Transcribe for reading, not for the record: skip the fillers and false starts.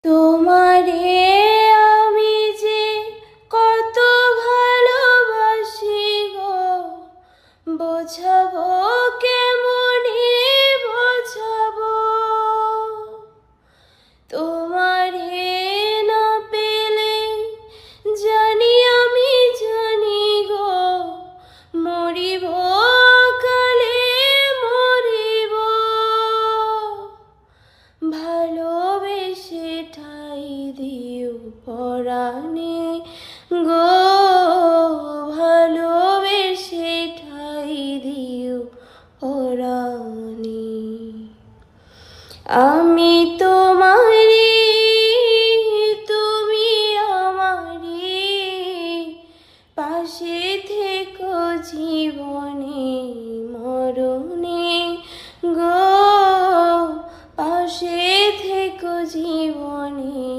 তোমারে আমি যে কত ভালোবাসি গো, বোঝাবো কেমনে বোঝাবো। তোমারে না পেলে জানি আমি জানি গো, মরিব কালে মরিব। ভালোবেসে ঠাই দিও পরাণে গো, ভালোবেসে ঠাই দিও পরাণে। আমি তোমারি, তুমি আমারি, পাশে থেকো জীবনে মরণে গো, পাশে থেকো জীবনে